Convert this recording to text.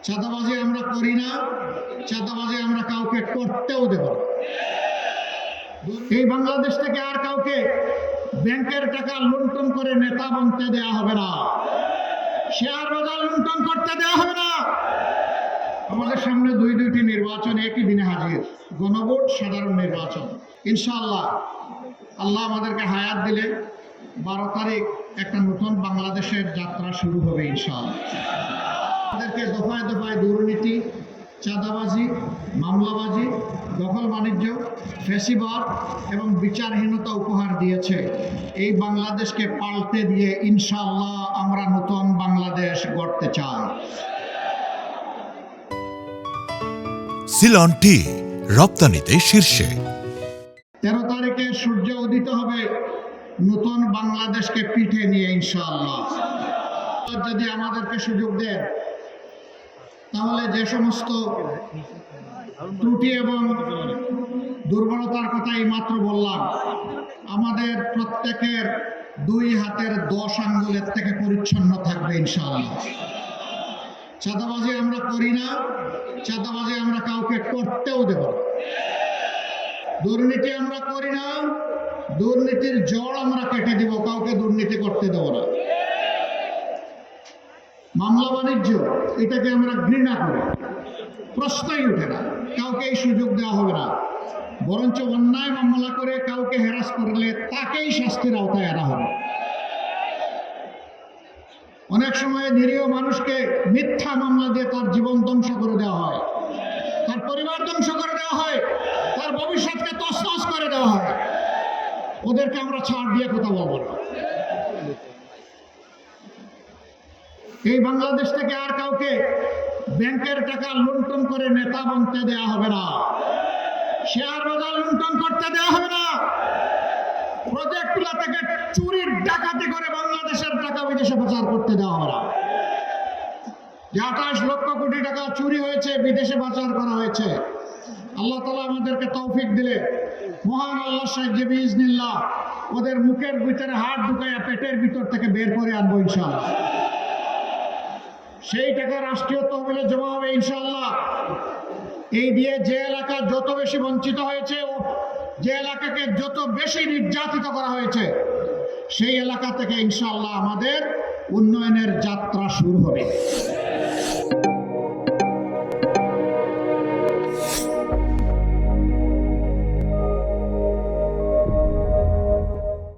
চাঁদাবাজি আমরা করি না, চাঁদাবাজি আমরা কাউকে করতেও দেব না। এই বাংলাদেশ থেকে আর কাউকে ব্যাংকের টাকা লুণ্ঠন করে নেতা বানতে দেওয়া হবে না, শেয়ার বাজার লুণ্ঠন করতে দেওয়া হবে না। আমাদের সামনে দুইটি নির্বাচন একই দিনে হাজির, গণভোট, সাধারণ নির্বাচন। ইনশাআল্লাহ আল্লাহ আমাদেরকে হায়াত দিলে 12 তারিখ একটা নতুন বাংলাদেশের যাত্রা শুরু হবে ইনশাআল্লাহ। আমাদেরকে দফায় দফায় দুর্নীতি, চাঁদাবাজি, মামলাবাজি, দখল বাণিজ্য, ফ্যাসিবাদ এবং বিচারহীনতা উপহার দিয়েছে। এই বাংলাদেশকে পাল্টে দিয়ে ইনশাআল্লাহ আমরা নতুন বাংলাদেশ গড়তে চাই। সিলন টি রপ্তানিতে শীর্ষে। 13 তারিখে সূর্য উদিত হবে নতুন বাংলাদেশকে পিঠে নিয়ে ইনশাআল্লাহ। যদি আমাদেরকে সুযোগ দেন তাহলে যে সমস্ত ত্রুটি এবং দুর্বলতার কথা এই মাত্র বললাম, আমাদের প্রত্যেকের 2 হাতের 10 আঙ্গুলের থেকে পরিচ্ছন্ন থাকবে ইনশাআল্লাহ। চাঁদাবাজি আমরা করি না, চাঁদাবাজি আমরা কাউকে করতেও দেব না। দুর্নীতি আমরা করি না, দুর্নীতির জড় আমরা কেটে দিব, কাউকে দুর্নীতি করতে দেব না। মামলা বাণিজ্য এটাকে আমরা ঘৃণা করি, প্রশ্নই উঠে না, কাউকে এই সুযোগ দেওয়া হবে না। বরঞ্চ অন্যায় মামলা করে কাউকে হ্যারাস করলে তাকেই শাস্তির আওতায় আনা হবে। অনেক সময় নিরীহ মানুষকে মিথ্যা মামলা দিয়ে তার জীবন ধ্বংস করে দেওয়া হয়, তার পরিবার ধ্বংস করে দেওয়া হয়, তার ভবিষ্যৎকে তছনছ করে দেওয়া হয়। ওদেরকে আমরা ছাড় দিয়ে কথা বলবো না। এই বাংলাদেশ থেকে আর কাউকে ব্যাংকের টাকা লুণ্ঠন করে নেতা বানতে দেওয়া হবে না, শেয়ার বাজার লুণ্ঠন করতে দেওয়া হবে না। প্রজেক্টগুলো থেকে চুরির ডাকাতি করে বাংলাদেশের টাকা বিদেশে পাচার করতে দেওয়া হবে না। যে 28 লক্ষ কোটি টাকা চুরি হয়েছে, বিদেশে পাচার করা হয়েছে, আল্লাহ তাআলা আমাদেরকে তৌফিক দিলে মহান আল্লাহর সাহায্যে বিইজনিল্লাহ ওদের মুখের ভিতরে হাত ঢুকাইয়া পেটের ভিতর থেকে বের করে আনবো ইনশাআল্লাহ। সেই টাকা রাষ্ট্রীয় তহবিলে জমা হবে ইনশাআল্লাহ। এই দিয়ে যে এলাকা যত বেশি বঞ্চিত হয়েছে, যে এলাকাকে যত বেশি নির্যাতিত করা হয়েছে, সেই এলাকা থেকে ইনশাআল্লাহ আমাদের উন্নয়নের যাত্রা শুরু হবে।